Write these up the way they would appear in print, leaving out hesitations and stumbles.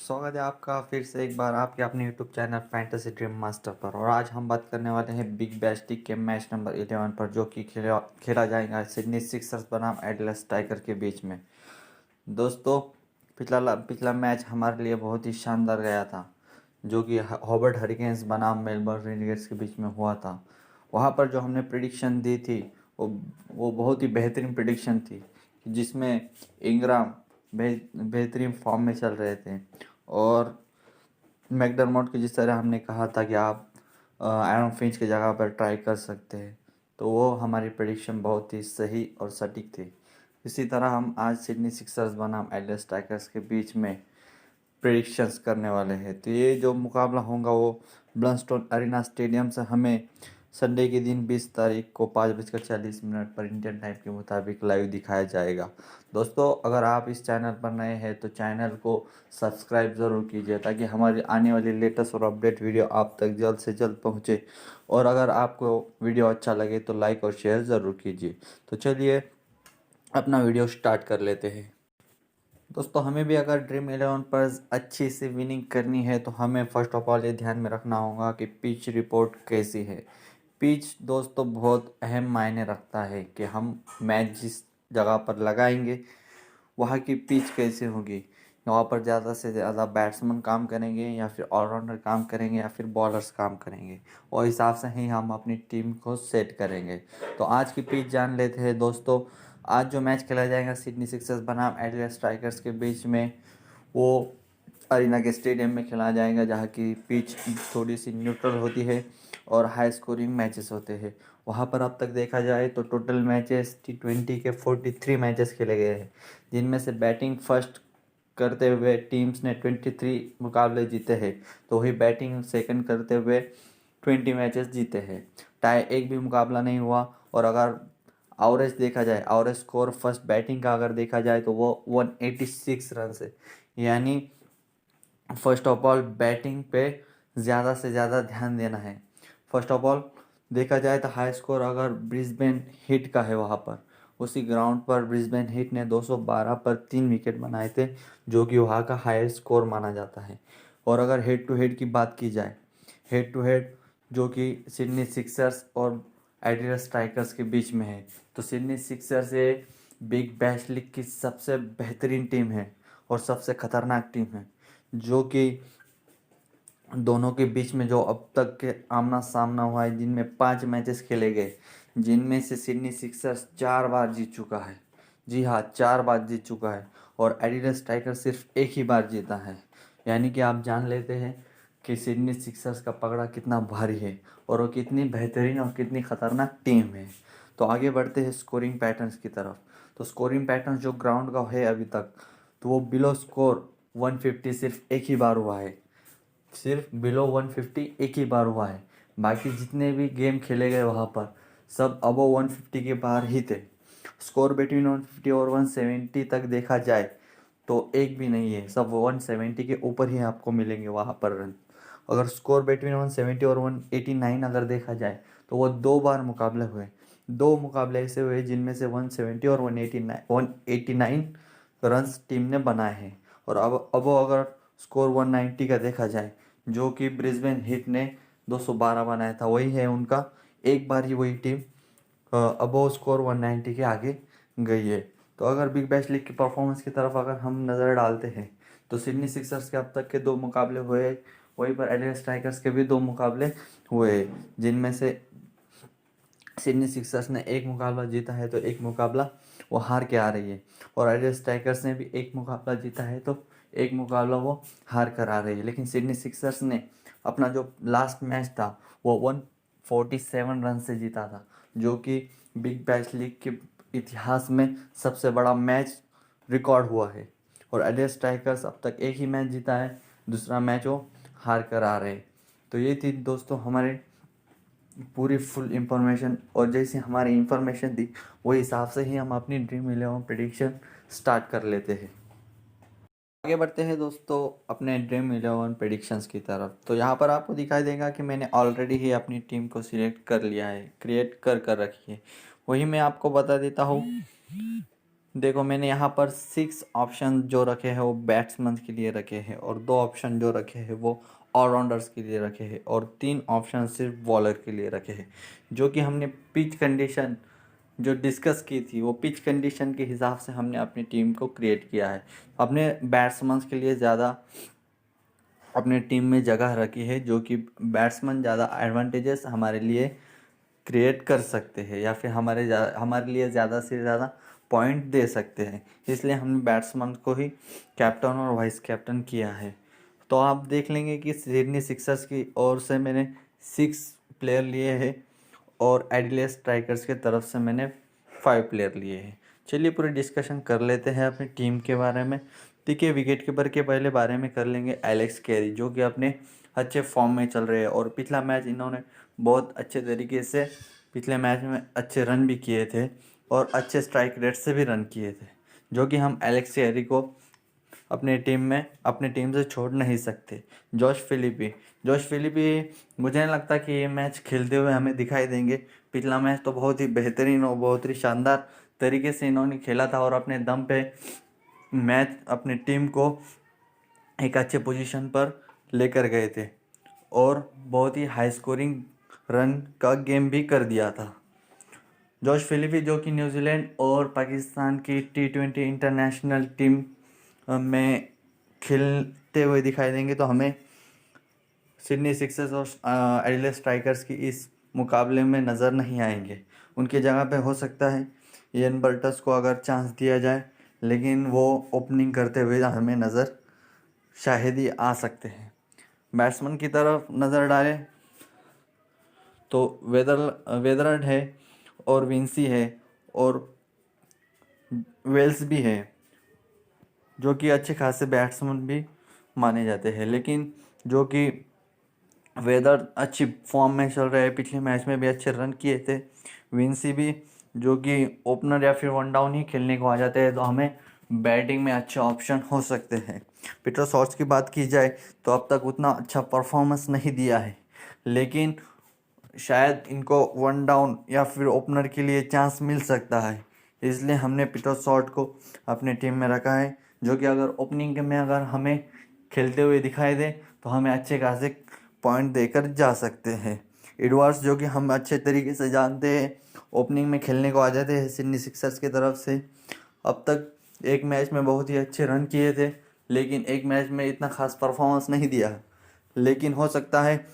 स्वागत है आपका फिर से एक बार आपके अपने YouTube channel fantasy dream master पर। और आज हम बात करने वाले हैं बिग बैश लीग के मैच नंबर 11 पर, जो कि खेला जाएगा सिडनी सिक्सर्स बनाम एडिलेड टाइगर के बीच में। दोस्तों, पिछला मैच हमारे लिए बहुत ही शानदार गया था, जो कि हॉबर्ट हरिकेन्स बनाम मेलबर्न रेनेगेट्स के बीच में हुआ था। वहाँ पर जो हमने प्रिडिक्शन दी थी वो वो बहुत ही बेहतरीन प्रिडिक्शन थी, जिसमें इंग्राम बेहतरीन फॉर्म में चल रहे थे। और मैकडरमोट के जिस तरह हमने कहा था कि आप एरन फिंच की जगह पर ट्राई कर सकते हैं, तो वो हमारी प्रेडिक्शन बहुत ही सही और सटीक थी। इसी तरह हम आज सिडनी सिक्सर्स बनाम एडिलेड स्ट्राइकर्स के बीच में प्रेडिक्शंस करने वाले हैं। तो ये जो मुकाबला होगा वो ब्लनस्टोन अरीना स्टेडियम से हमें संडे के दिन 20 तारीख को 5:40 पर इंडियन टाइम के मुताबिक लाइव दिखाया जाएगा। दोस्तों, अगर आप इस चैनल पर नए हैं तो चैनल को सब्सक्राइब ज़रूर कीजिए, ताकि हमारी आने वाली लेटेस्ट और अपडेट वीडियो आप तक जल्द से जल्द पहुँचे। और अगर आपको वीडियो अच्छा लगे तो लाइक और शेयर ज़रूर कीजिए। तो चलिए अपना वीडियो स्टार्ट कर लेते हैं। दोस्तों, हमें भी अगर ड्रीम 11 पर अच्छी सी विनिंग करनी है तो हमें फर्स्ट ऑफ ऑल ये ध्यान में रखना होगा कि पिच रिपोर्ट कैसी है। पिच दोस्तों बहुत अहम मायने रखता है कि हम मैच जिस जगह पर लगाएंगे वहाँ की पिच कैसे होगी। वहाँ पर ज़्यादा से ज़्यादा बैट्समैन काम करेंगे या फिर ऑलराउंडर काम करेंगे या फिर बॉलर्स काम करेंगे, और हिसाब से ही हम अपनी टीम को सेट करेंगे। तो आज की पिच जान लेते हैं दोस्तों। आज जो मैच खेला जाएगा सिडनी सिक्सर्स बनाम एडिलेड स्ट्राइकर्स के बीच में, वो अरीना के स्टेडियम में खेला जाएगा, जहाँ की पिच थोड़ी सी न्यूट्रल होती है और हाई स्कोरिंग मैचेस होते हैं। वहाँ पर अब तक देखा जाए तो टोटल मैचेस T20 के 43 मैचेस खेले गए हैं, जिनमें से बैटिंग फर्स्ट करते हुए टीम्स ने 23 मुकाबले जीते हैं, तो वही बैटिंग सेकंड करते हुए 20 मैचेस जीते हैं। टाई एक भी मुकाबला नहीं हुआ। और अगर एवरेज देखा जाए, एवरेज स्कोर फर्स्ट बैटिंग का अगर देखा जाए तो वो 186 रन है। यानी फर्स्ट ऑफ ऑल बैटिंग पे ज़्यादा से ज़्यादा ध्यान देना है। फर्स्ट ऑफ ऑल देखा जाए तो हाई स्कोर अगर ब्रिस्बेन हिट का है, वहाँ पर उसी ग्राउंड पर ब्रिस्बेन हिट ने 212 पर 3 विकेट बनाए थे, जो कि वहाँ का हाईएस्ट स्कोर माना जाता है। और अगर हेड टू हेड की बात की जाए, हेड टू हेड जो कि सिडनी सिक्सर्स और एडिलेड स्ट्राइकर्स के बीच में है, तो सिडनी सिक्सर्स ये बिग बैश लीग की सबसे बेहतरीन टीम है और सबसे खतरनाक टीम है, जो कि दोनों के बीच में जो अब तक के आमना सामना हुआ है, जिनमें 5 मैचेस खेले गए, जिनमें से सिडनी सिक्सर्स 4 बार जीत चुका है। जी हाँ, 4 बार जीत चुका है। और एडिलेड स्ट्राइकर सिर्फ एक ही बार जीता है। यानी कि आप जान लेते हैं कि सिडनी सिक्सर्स का पकड़ा कितना भारी है और वो कितनी बेहतरीन और कितनी खतरनाक टीम है। तो आगे बढ़ते हैं स्कोरिंग पैटर्न्स की तरफ। तो स्कोरिंग पैटर्न जो ग्राउंड का है अभी तक, तो वो बिलो स्कोर 150 सिर्फ एक ही बार हुआ है। सिर्फ बिलो 150 एक ही बार हुआ है। बाकी जितने भी गेम खेले गए वहाँ पर सब अबव 150 के बाहर ही थे। स्कोर बिटवीन 150 और 170 तक देखा जाए तो एक भी नहीं है, सब 170 के ऊपर ही आपको मिलेंगे वहाँ पर रन। अगर स्कोर बिटवीन 170 और 189 अगर देखा जाए तो वो 2 बार मुकाबले हुए। 2 मुकाबले ऐसे हुए जिनमें से 170 और 189 रन्स टीम ने बनाए हैं। और अब अगर स्कोर 190 का देखा जाए, जो कि ब्रिस्बेन हिट ने 212 बनाया था, वही है उनका। एक बार ही वही टीम अबोव स्कोर 190 के आगे गई है। तो अगर बिग बैश लीग की परफॉर्मेंस की तरफ अगर हम नज़र डालते हैं, तो सिडनी सिक्सर्स के अब तक के 2 मुकाबले हुए, वहीं पर एडिलेड स्ट्राइकर्स के भी 2 मुकाबले हुए, जिनमें से सिडनी सिक्सर्स ने एक मुकाबला जीता है तो एक मुकाबला वो हार के आ रही है, और एडिलेड स्ट्राइकर्स ने भी एक मुकाबला जीता है तो एक मुकाबला वो हार कर आ रही है। लेकिन सिडनी सिक्सर्स ने अपना जो लास्ट मैच था वो 147 रन से जीता था, जो कि बिग बैश लीग के इतिहास में सबसे बड़ा मैच रिकॉर्ड हुआ है। और एडिलेड स्ट्राइकर्स अब तक एक ही मैच जीता है, दूसरा मैच वो हार कर आ रहे हैं। तो ये थी दोस्तों हमारे पूरी फुल इंफॉर्मेशन, और जैसे हमारी इंफॉर्मेशन थी वही हिसाब से ही हम अपनी ड्रीम 11 प्रेडिक्शन स्टार्ट कर लेते हैं। आगे बढ़ते हैं दोस्तों अपने ड्रीम 11 प्रेडिक्शंस की तरफ। तो यहाँ पर आपको दिखाई देगा कि मैंने ऑलरेडी ही अपनी टीम को सिलेक्ट कर लिया है, क्रिएट कर कर रखी है। वही मैं आपको बता देता हूँ देखो मैंने यहाँ पर 6 ऑप्शन जो रखे हैं वो बैट्समैन के लिए रखे हैं, और 2 ऑप्शन जो रखे हैं वो ऑलराउंडर्स के लिए रखे हैं, और 3 ऑप्शन सिर्फ बॉलर के लिए रखे हैं। जो कि हमने पिच कंडीशन जो डिस्कस की थी वो पिच कंडीशन के हिसाब से हमने अपनी टीम को क्रिएट किया है। अपने बैट्समैन के लिए ज़्यादा अपने टीम में जगह रखी है, जो कि बैट्समैन ज़्यादा एडवांटेजेस हमारे लिए क्रिएट कर सकते हैं, या फिर हमारे लिए ज़्यादा से ज़्यादा पॉइंट दे सकते हैं। इसलिए हमने बैट्समैन को ही कैप्टन और वाइस कैप्टन किया है। तो आप देख लेंगे कि सिडनी सिक्सर्स की ओर से मैंने 6 प्लेयर लिए हैं, और एडिलेड स्ट्राइकर्स की तरफ से मैंने 5 प्लेयर लिए हैं। चलिए पूरी डिस्कशन कर लेते हैं अपनी टीम के बारे में। देखिए विकेट कीपर के पहले बारे में कर लेंगे एलेक्स कैरी, जो कि अपने अच्छे फॉर्म में चल रहे हैं, और पिछला मैच इन्होंने बहुत अच्छे तरीके से पिछले मैच में अच्छे रन भी किए थे, और अच्छे स्ट्राइक रेट से भी रन किए थे, जो कि हम एलेक्स कैरी को अपने टीम से छोड़ नहीं सकते। जोश फिलिपी मुझे नहीं लगता कि ये मैच खेलते हुए हमें दिखाई देंगे। पिछला मैच तो बहुत ही बेहतरीन और बहुत ही शानदार तरीके से इन्होंने खेला था, और अपने दम पे मैच अपनी टीम को एक अच्छे पोजीशन पर लेकर गए थे, और बहुत ही हाई स्कोरिंग रन का गेम भी कर दिया था। जोश फिलिपी जो कि न्यूजीलैंड और पाकिस्तान की T20 इंटरनेशनल टीम में खेलते हुए दिखाई देंगे, तो हमें सिडनी सिक्सर्स और एडिलेड स्ट्राइकर्स की इस मुकाबले में नज़र नहीं आएंगे। उनकी जगह पे हो सकता है इयन बर्टस को अगर चांस दिया जाए, लेकिन वो ओपनिंग करते हुए हमें नज़र शायद ही आ सकते हैं। बैट्समैन की तरफ नज़र डालें तो वेदरड है, और विंसी है, और वेल्स भी है, जो कि अच्छे खासे बैट्समैन भी माने जाते हैं। लेकिन जो कि वेदर अच्छी फॉर्म में चल रहे हैं, पिछले मैच में भी अच्छे रन किए थे। विंसी भी जो कि ओपनर या फिर वन डाउन ही खेलने को आ जाते हैं, तो हमें बैटिंग में अच्छे ऑप्शन हो सकते हैं। पीटर शॉर्ट्स की बात की जाए तो अब तक उतना अच्छा परफॉर्मेंस नहीं दिया है, लेकिन शायद इनको वन डाउन या फिर ओपनर के लिए चांस मिल सकता है। इसलिए हमने पीटर शॉर्ट को अपने टीम में रखा है, जो कि अगर ओपनिंग में अगर हमें खेलते हुए दिखाई दे तो हमें अच्छे खासे पॉइंट देकर जा सकते हैं। एडवर्ड्स जो कि हम अच्छे तरीके से जानते हैं, ओपनिंग में खेलने को आ जाते हैं सिडनी सिक्सर्स की तरफ से। अब तक एक मैच में बहुत ही अच्छे रन किए थे, लेकिन एक मैच में इतना खास परफॉर्मेंस नहीं दिया। लेकिन हो सकता है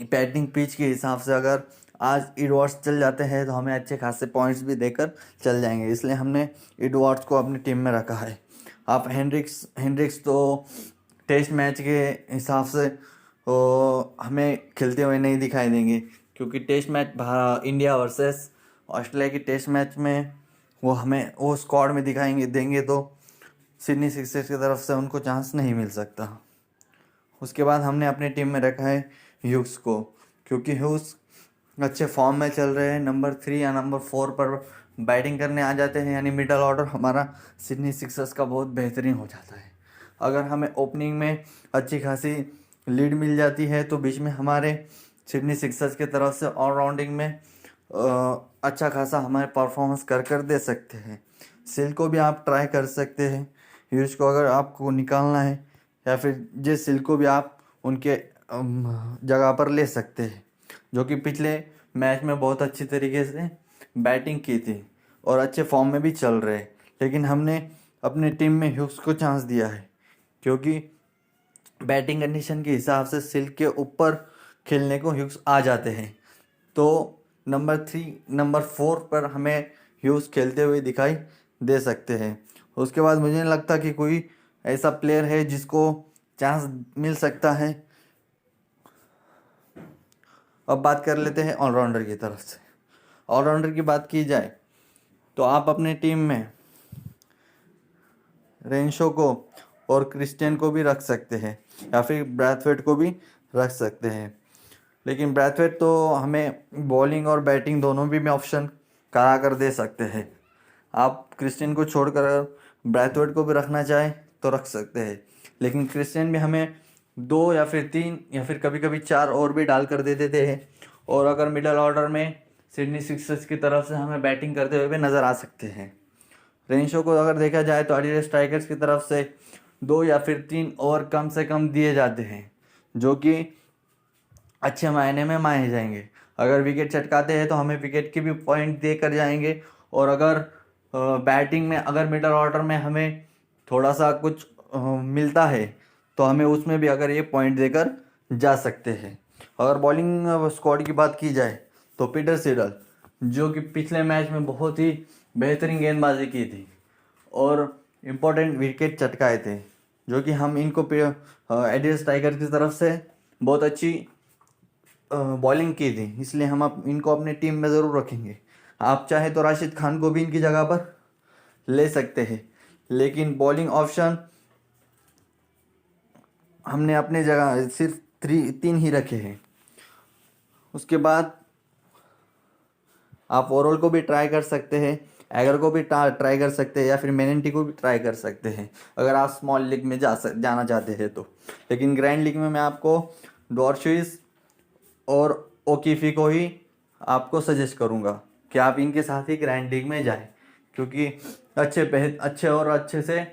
बैटिंग पिच के हिसाब से अगर आज एडवर्ड्स चल जाते हैं तो हमें अच्छे खासे पॉइंट्स भी देकर चल जाएंगे, इसलिए हमने एडवर्ड्स को अपनी टीम में रखा है। आप हेनरिक्स तो टेस्ट मैच के हिसाब से तो हमें खेलते हुए नहीं दिखाई देंगे, क्योंकि test match India versus Australia की टेस्ट मैच में वो स्क्वाड में दिखाएंगे देंगे, तो सिडनी सिक्सर्स की तरफ से उनको चांस नहीं मिल सकता। उसके बाद हमने अपनी टीम में रखा है ह्यूज को, क्योंकि ह्यूज अच्छे फॉर्म में चल रहे हैं। नंबर 3 या नंबर 4 पर बैटिंग करने आ जाते हैं, यानी मिडल ऑर्डर हमारा सिडनी सिक्सर्स का बहुत बेहतरीन हो जाता है। अगर हमें ओपनिंग में अच्छी खासी लीड मिल जाती है तो बीच में हमारे सिडनी सिक्सर्स की तरफ से ऑलराउंडिंग में अच्छा खासा हमारे परफॉर्मेंस कर दे सकते हैं। सिल को भी आप ट्राई कर सकते हैं, ह्यूज को अगर आपको निकालना है, या फिर जिस सिल को भी आप उनके जगह पर ले सकते हैं, जो कि पिछले मैच में बहुत अच्छी तरीके से बैटिंग की थी और अच्छे फॉर्म में भी चल रहे हैं। लेकिन हमने अपने टीम में ह्यूज को चांस दिया है, क्योंकि बैटिंग कंडीशन के हिसाब से सिल्क के ऊपर खेलने को ह्यूज आ जाते हैं। तो नंबर 3 नंबर 4 पर हमें ह्यूज खेलते हुए दिखाई दे सकते हैं। उसके बाद मुझे नहीं लगता कि कोई ऐसा प्लेयर है जिसको चांस मिल सकता है। अब बात कर लेते हैं ऑलराउंडर की तरफ से। ऑलराउंडर की बात की जाए तो आप अपने टीम में रेंशो को और क्रिस्टियन को भी रख सकते हैं, या फिर ब्रैथवेट को भी रख सकते हैं। लेकिन ब्रैथवेट तो हमें बॉलिंग और बैटिंग दोनों भी ऑप्शन करा कर दे सकते हैं। आप क्रिस्टियन को छोड़कर ब्रैथवेट को भी रखना चाहें तो रख सकते हैं, लेकिन क्रिस्टियन भी हमें 2 या फिर 3 या फिर कभी कभी 4 और भी डाल कर दे देते हैं। और अगर मिडल ऑर्डर में सिडनी सिक्सर्स की तरफ से हमें बैटिंग करते हुए भी नज़र आ सकते हैं। रेंशो को अगर देखा जाए तो एडिलेड स्ट्राइकर्स की तरफ से 2 या फिर 3 ओवर कम से कम दिए जाते हैं, जो कि अच्छे मायने में माने जाएंगे। अगर विकेट चटकाते हैं तो हमें विकेट के भी पॉइंट दे कर जाएंगे, और अगर बैटिंग में अगर मिडल ऑर्डर में हमें थोड़ा सा कुछ मिलता है तो हमें उसमें भी अगर ये पॉइंट देकर जा सकते हैं। अगर बॉलिंग स्क्वाड की बात की जाए तो पीटर सीडल, जो कि पिछले मैच में बहुत ही बेहतरीन गेंदबाजी की थी और इम्पोर्टेंट विकेट चटकाए थे, जो कि हम इनको एडिलेड स्ट्राइकर्स की तरफ से बहुत अच्छी बॉलिंग की थी, इसलिए हम इनको अपने टीम में ज़रूर रखेंगे। आप चाहे तो राशिद खान को भी इनकी जगह पर ले सकते हैं, लेकिन बॉलिंग ऑप्शन हमने अपने जगह सिर्फ 3 ही रखे हैं। उसके बाद आप ओवरऑल को भी ट्राई कर सकते हैं, एगर को भी ट्राई कर सकते हैं, या फिर मेनेंटी को भी ट्राई कर सकते हैं अगर आप स्मॉल लीग में जाना चाहते हैं तो। लेकिन ग्रैंड लीग में मैं आपको डॉर्शिस और ओकीफी को ही आपको सजेस्ट करूंगा कि आप इनके साथ ही ग्रैंड लीग में जाएं, क्योंकि अच्छे और अच्छे से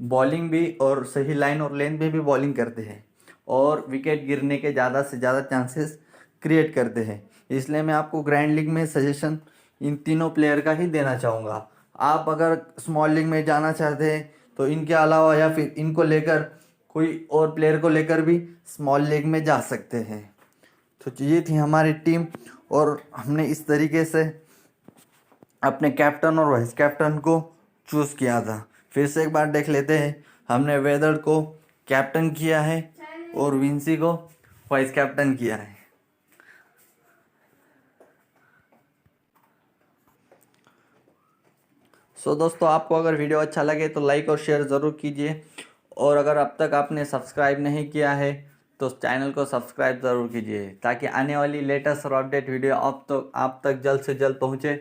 बॉलिंग भी और सही लाइन और लेंथ में भी बॉलिंग करते हैं और विकेट गिरने के ज़्यादा से ज़्यादा चांसेस क्रिएट करते हैं। इसलिए मैं आपको ग्रैंड लीग में सजेशन इन तीनों प्लेयर का ही देना चाहूँगा। आप अगर स्मॉल लीग में जाना चाहते हैं तो इनके अलावा या फिर इनको लेकर कोई और प्लेयर को लेकर भी स्मॉल लीग में जा सकते हैं। तो ये थी हमारी टीम, और हमने इस तरीके से अपने कैप्टन और वाइस कैप्टन को चूज़ किया था। फिर से एक बार देख लेते हैं, हमने वेदर को कैप्टन किया है और विंसी को वाइस कैप्टन किया है। दोस्तों, आपको अगर वीडियो अच्छा लगे तो लाइक और शेयर ज़रूर कीजिए, और अगर अब तक आपने सब्सक्राइब नहीं किया है तो चैनल को सब्सक्राइब ज़रूर कीजिए, ताकि आने वाली लेटेस्ट और अपडेट वीडियो आप तक जल्द से जल्द पहुँचे।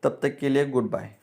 तब तक के लिए गुड बाय।